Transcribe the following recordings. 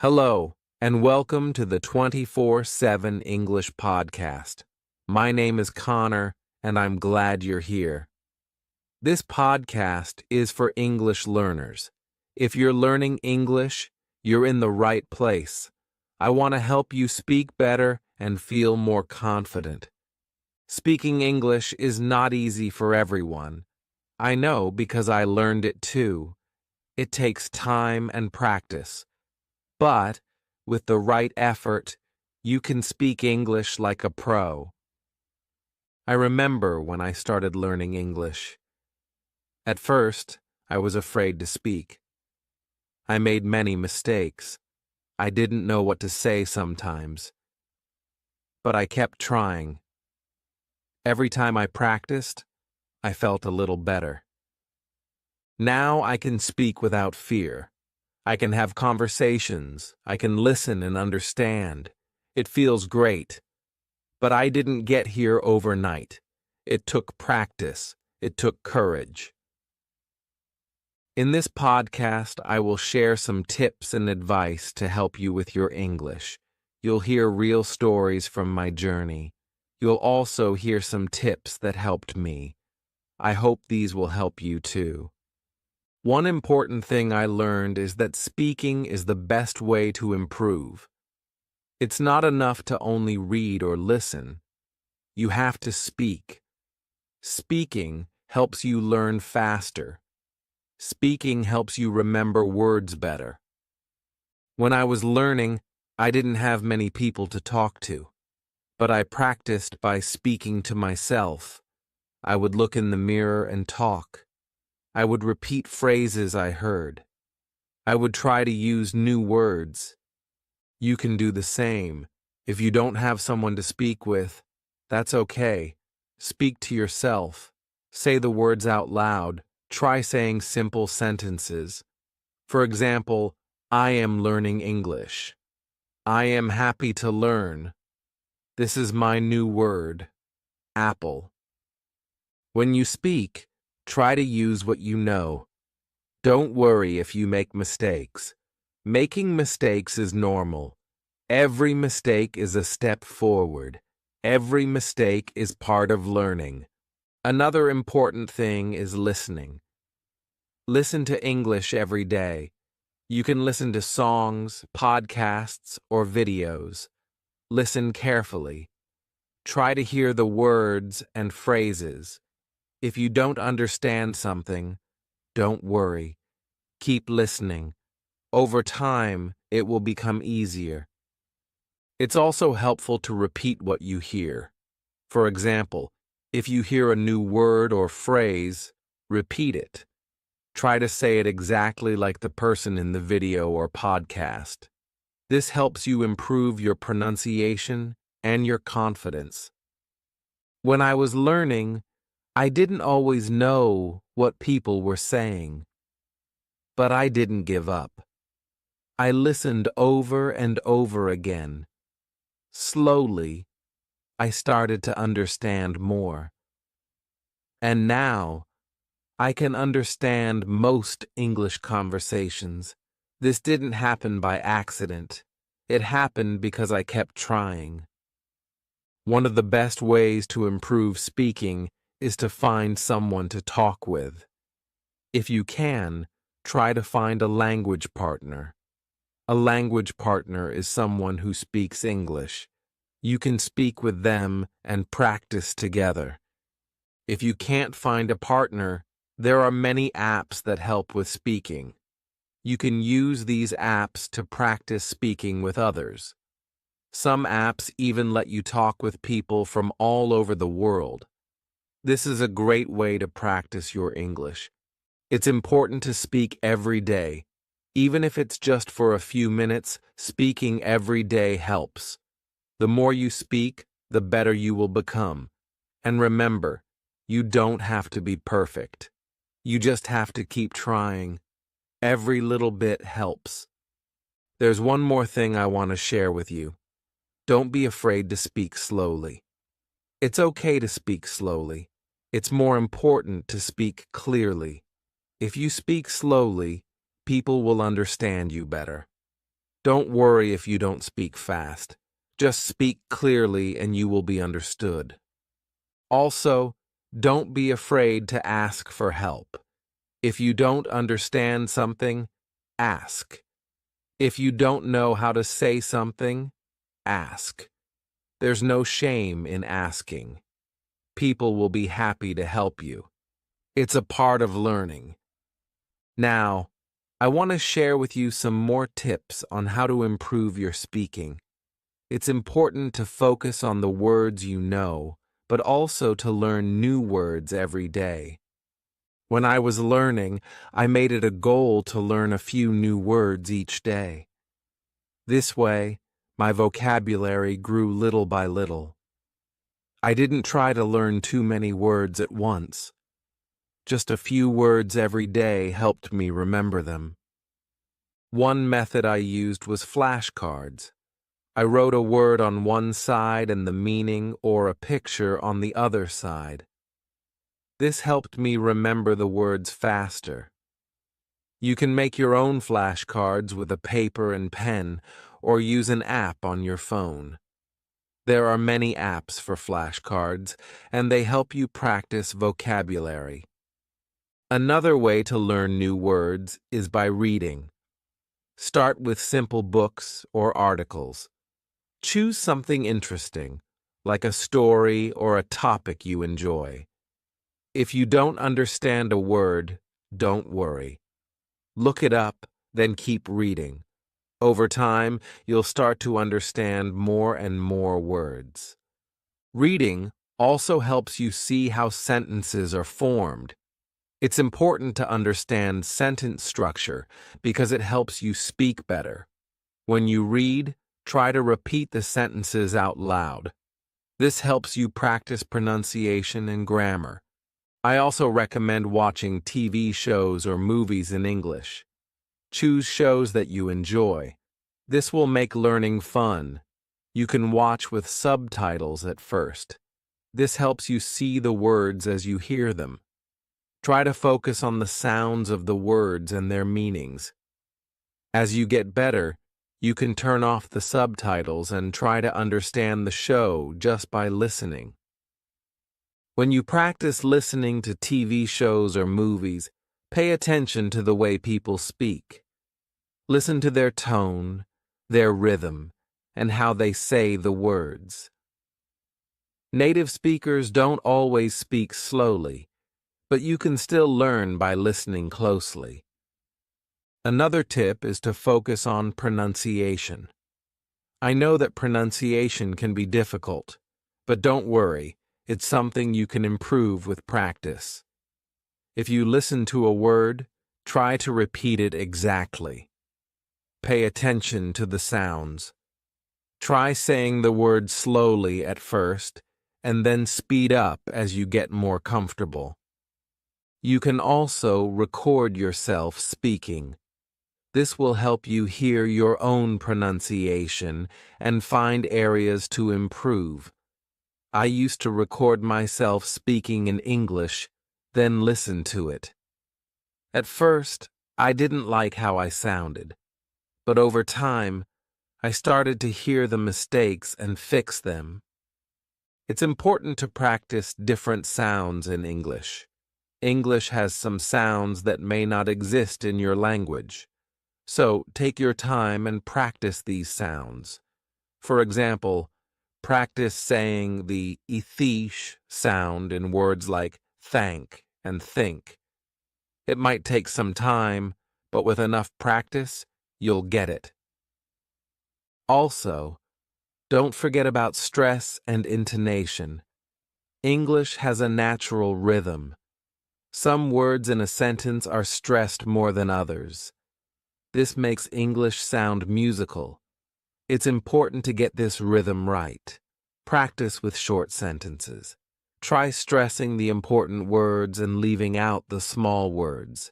Hello, and welcome to the 24/7 English podcast. My name is Connor, and I'm glad you're here. This podcast is for English learners. If you're learning English, you're in the right place. I want to help you speak better and feel more confident. Speaking English is not easy for everyone. I know because I learned it too. It takes time and practice. But with the right effort, you can speak English like a pro. I remember when I started learning English. At first, I was afraid to speak. I made many mistakes. I didn't know what to say sometimes. But I kept trying. Every time I practiced, I felt a little better. Now I can speak without fear. I can have conversations. I can listen and understand. It feels great. But I didn't get here overnight. It took practice. It took courage. In this podcast, I will share some tips and advice to help you with your English. You'll hear real stories from my journey. You'll also hear some tips that helped me. I hope these will help you too. One important thing I learned is that speaking is the best way to improve. It's not enough to only read or listen. You have to speak. Speaking helps you learn faster. Speaking helps you remember words better. When I was learning, I didn't have many people to talk to, but I practiced by speaking to myself. I would look in the mirror and talk. I would repeat phrases I heard. I would try to use new words. You can do the same. If you don't have someone to speak with, that's okay. Speak to yourself. Say the words out loud. Try saying simple sentences. For example, I am learning English. I am happy to learn. This is my new word, apple. When you speak, try to use what you know. Don't worry if you make mistakes. Making mistakes is normal. Every mistake is a step forward. Every mistake is part of learning. Another important thing is listening. Listen to English every day. You can listen to songs, podcasts, or videos. Listen carefully. Try to hear the words and phrases. If you don't understand something, don't worry. Keep listening. Over time, it will become easier. It's also helpful to repeat what you hear. For example, if you hear a new word or phrase, repeat it. Try to say it exactly like the person in the video or podcast. This helps you improve your pronunciation and your confidence. When I was learning, I didn't always know what people were saying, but I didn't give up. I listened over and over again. Slowly, I started to understand more. And now, I can understand most English conversations. This didn't happen by accident. It happened because I kept trying. One of the best ways to improve speaking is to find someone to talk with. If you can, try to find a language partner. A language partner is someone who speaks English. You can speak with them and practice together. If you can't find a partner, there are many apps that help with speaking. You can use these apps to practice speaking with others. Some apps even let you talk with people from all over the world. This is a great way to practice your English. It's important to speak every day. Even if it's just for a few minutes, speaking every day helps. The more you speak, the better you will become. And remember, you don't have to be perfect. You just have to keep trying. Every little bit helps. There's one more thing I want to share with you. Don't be afraid to speak slowly. It's okay to speak slowly. It's more important to speak clearly. If you speak slowly, people will understand you better. Don't worry if you don't speak fast. Just speak clearly and you will be understood. Also, don't be afraid to ask for help. If you don't understand something, ask. If you don't know how to say something, ask. There's no shame in asking. People will be happy to help you. It's a part of learning. Now, I want to share with you some more tips on how to improve your speaking. It's important to focus on the words you know, but also to learn new words every day. When I was learning, I made it a goal to learn a few new words each day. This way, my vocabulary grew little by little. I didn't try to learn too many words at once. Just a few words every day helped me remember them. One method I used was flashcards. I wrote a word on one side and the meaning or a picture on the other side. This helped me remember the words faster. You can make your own flashcards with a paper and pen or use an app on your phone. There are many apps for flashcards, and they help you practice vocabulary. Another way to learn new words is by reading. Start with simple books or articles. Choose something interesting, like a story or a topic you enjoy. If you don't understand a word, don't worry. Look it up, then keep reading. Over time, you'll start to understand more and more words. Reading also helps you see how sentences are formed. It's important to understand sentence structure because it helps you speak better. When you read, try to repeat the sentences out loud. This helps you practice pronunciation and grammar. I also recommend watching TV shows or movies in English. Choose shows that you enjoy. This will make learning fun. You can watch with subtitles at first. This helps you see the words as you hear them. Try to focus on the sounds of the words and their meanings. As you get better, you can turn off the subtitles and try to understand the show just by listening. When you practice listening to TV shows or movies, pay attention to the way people speak. Listen to their tone, their rhythm, and how they say the words. Native speakers don't always speak slowly, but you can still learn by listening closely. Another tip is to focus on pronunciation. I know that pronunciation can be difficult, but don't worry, it's something you can improve with practice. If you listen to a word, try to repeat it exactly. Pay attention to the sounds. Try saying the word slowly at first, and then speed up as you get more comfortable. You can also record yourself speaking. This will help you hear your own pronunciation and find areas to improve. I used to record myself speaking in English, then listen to it. At first, I didn't like how I sounded, but over time, I started to hear the mistakes and fix them. It's important to practice different sounds in English. English has some sounds that may not exist in your language. So take your time and practice these sounds. For example, practice saying the ethish sound in words like thank and think. It might take some time, but with enough practice, you'll get it. Also, don't forget about stress and intonation. English has a natural rhythm. Some words in a sentence are stressed more than others. This makes English sound musical. It's important to get this rhythm right. Practice with short sentences. Try stressing the important words and leaving out the small words.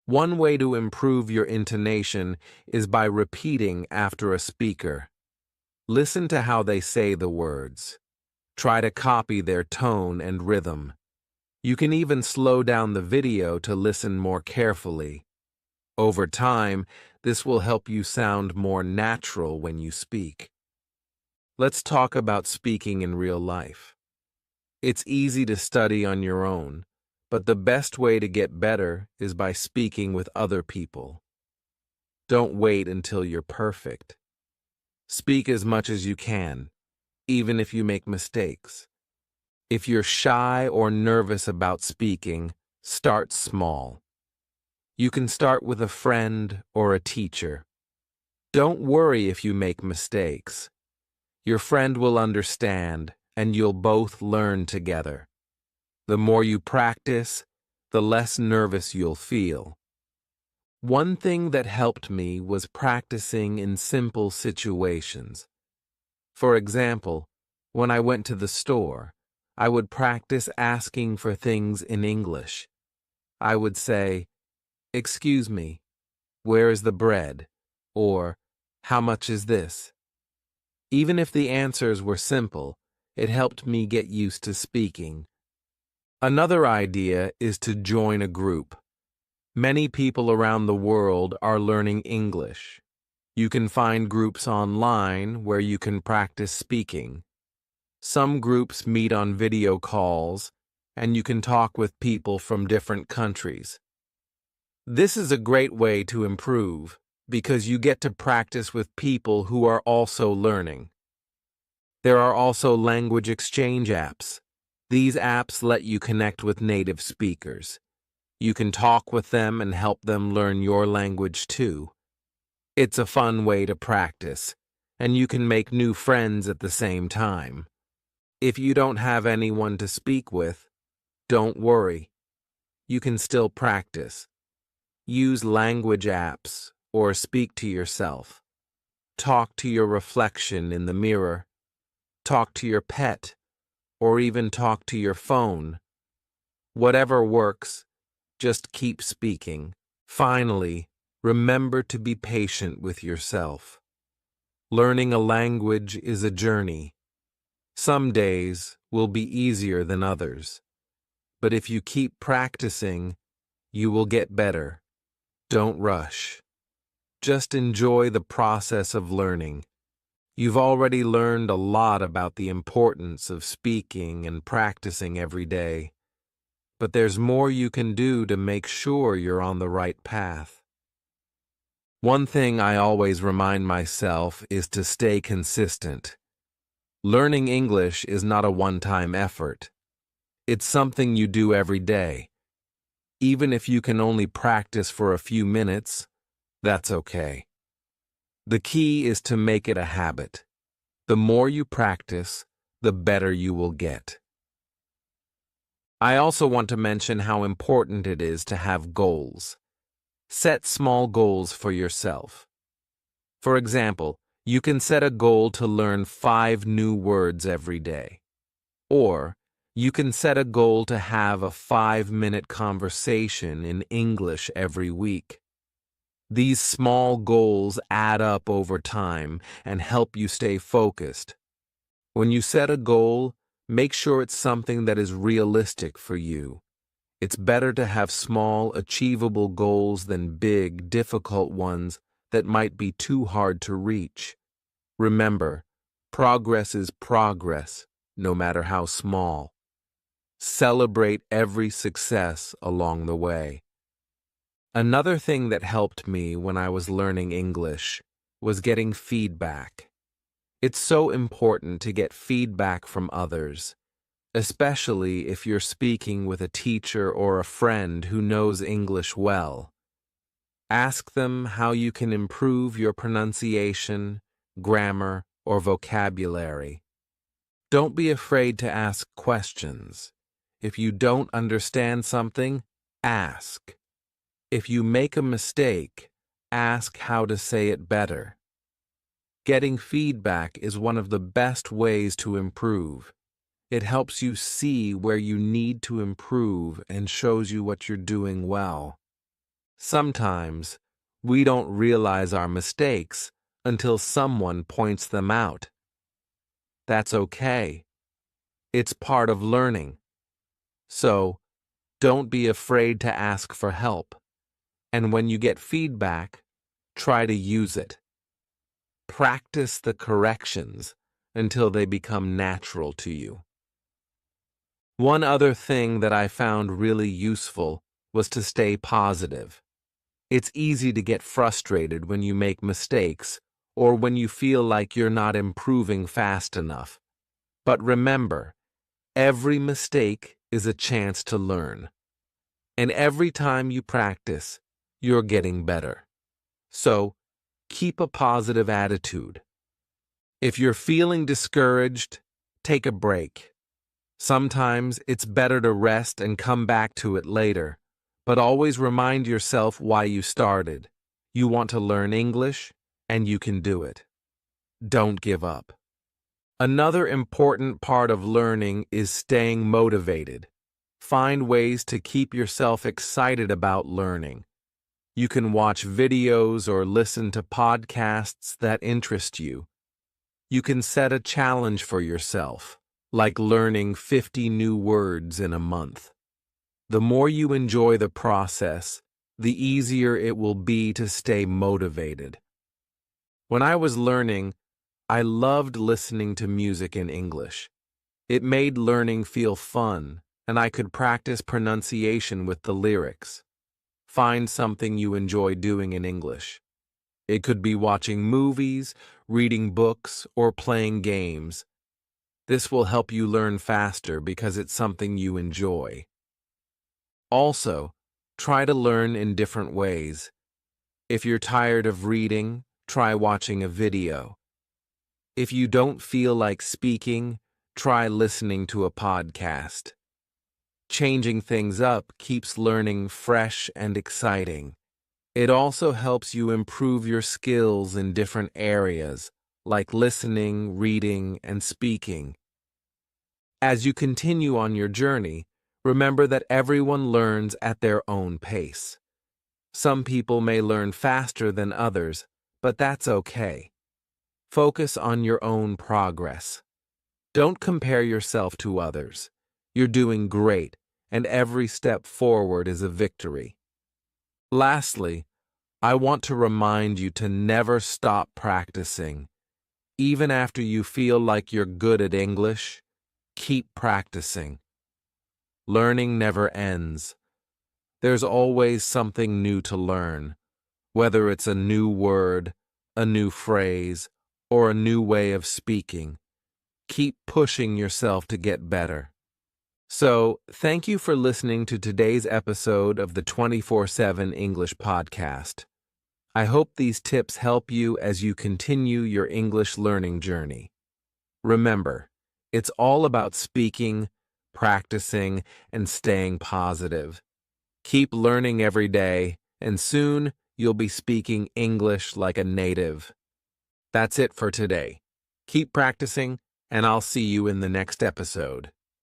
One way to improve your intonation is by repeating after a speaker. Listen to how they say the words. Try to copy their tone and rhythm. You can even slow down the video to listen more carefully. Over time, This will help you sound more natural when you speak. Let's talk about speaking in real life. It's easy to study on your own, but the best way to get better is by speaking with other people. Don't wait until you're perfect. Speak as much as you can, even if you make mistakes. If you're shy or nervous about speaking, start small. You can start with a friend or a teacher. Don't worry if you make mistakes. Your friend will understand, and you'll both learn together. The more you practice, the less nervous you'll feel. One thing that helped me was practicing in simple situations. For example, when I went to the store, I would practice asking for things in English. I would say, "Excuse me, where is the bread?" Or, "How much is this?" Even if the answers were simple, it helped me get used to speaking. Another idea is to join a group. Many people around the world are learning English. You can find groups online where you can practice speaking. Some groups meet on video calls, and you can talk with people from different countries. This is a great way to improve because you get to practice with people who are also learning. There are also language exchange apps. These apps let you connect with native speakers. You can talk with them and help them learn your language too. It's a fun way to practice, and you can make new friends at the same time. If you don't have anyone to speak with, don't worry. You can still practice. Use language apps or speak to yourself. Talk to your reflection in the mirror. Talk to your pet, or even talk to your phone. Whatever works, just keep speaking. Finally, remember to be patient with yourself. Learning a language is a journey. Some days will be easier than others. But if you keep practicing, you will get better. Don't rush. Just enjoy the process of learning. You've already learned a lot about the importance of speaking and practicing every day. But there's more you can do to make sure you're on the right path. One thing I always remind myself is to stay consistent. Learning English is not a one-time effort. It's something you do every day. Even if you can only practice for a few minutes, that's okay. The key is to make it a habit. The more you practice, the better you will get. I also want to mention how important it is to have goals. Set small goals for yourself. For example, you can set a goal to learn 5 new words every day. Or, you can set a goal to have a 5-minute conversation in English every week. These small goals add up over time and help you stay focused. When you set a goal, make sure it's something that is realistic for you. It's better to have small, achievable goals than big, difficult ones that might be too hard to reach. Remember, progress is progress, no matter how small. Celebrate every success along the way. Another thing that helped me when I was learning English was getting feedback. It's so important to get feedback from others, especially if you're speaking with a teacher or a friend who knows English well. Ask them how you can improve your pronunciation, grammar, or vocabulary. Don't be afraid to ask questions. If you don't understand something, ask. If you make a mistake, ask how to say it better. Getting feedback is one of the best ways to improve. It helps you see where you need to improve and shows you what you're doing well. Sometimes, we don't realize our mistakes until someone points them out. That's okay. It's part of learning. So, don't be afraid to ask for help. And when you get feedback, try to use it. Practice the corrections until they become natural to you. One other thing that I found really useful was to stay positive. It's easy to get frustrated when you make mistakes or when you feel like you're not improving fast enough. But remember, every mistake is a chance to learn. And every time you practice, you're getting better. So, keep a positive attitude. If you're feeling discouraged, take a break. Sometimes it's better to rest and come back to it later, but always remind yourself why you started. You want to learn English, and you can do it. Don't give up. Another important part of learning is staying motivated. Find ways to keep yourself excited about learning. You can watch videos or listen to podcasts that interest you. You can set a challenge for yourself, like learning 50 new words in a month. The more you enjoy the process, the easier it will be to stay motivated. When I was learning, I loved listening to music in English. It made learning feel fun, and I could practice pronunciation with the lyrics. Find something you enjoy doing in English. It could be watching movies, reading books, or playing games. This will help you learn faster because it's something you enjoy. Also, try to learn in different ways. If you're tired of reading, try watching a video. If you don't feel like speaking, try listening to a podcast. Changing things up keeps learning fresh and exciting. It also helps you improve your skills in different areas, like listening, reading, and speaking. As you continue on your journey, remember that everyone learns at their own pace. Some people may learn faster than others, but that's okay. Focus on your own progress. Don't compare yourself to others. You're doing great, and every step forward is a victory. Lastly, I want to remind you to never stop practicing. Even after you feel like you're good at English, keep practicing. Learning never ends. There's always something new to learn, whether it's a new word, a new phrase, or a new way of speaking. Keep pushing yourself to get better. So, thank you for listening to today's episode of the 24/7 English Podcast. I hope these tips help you as you continue your English learning journey. Remember, it's all about speaking, practicing, and staying positive. Keep learning every day, and soon you'll be speaking English like a native. That's it for today. Keep practicing, and I'll see you in the next episode.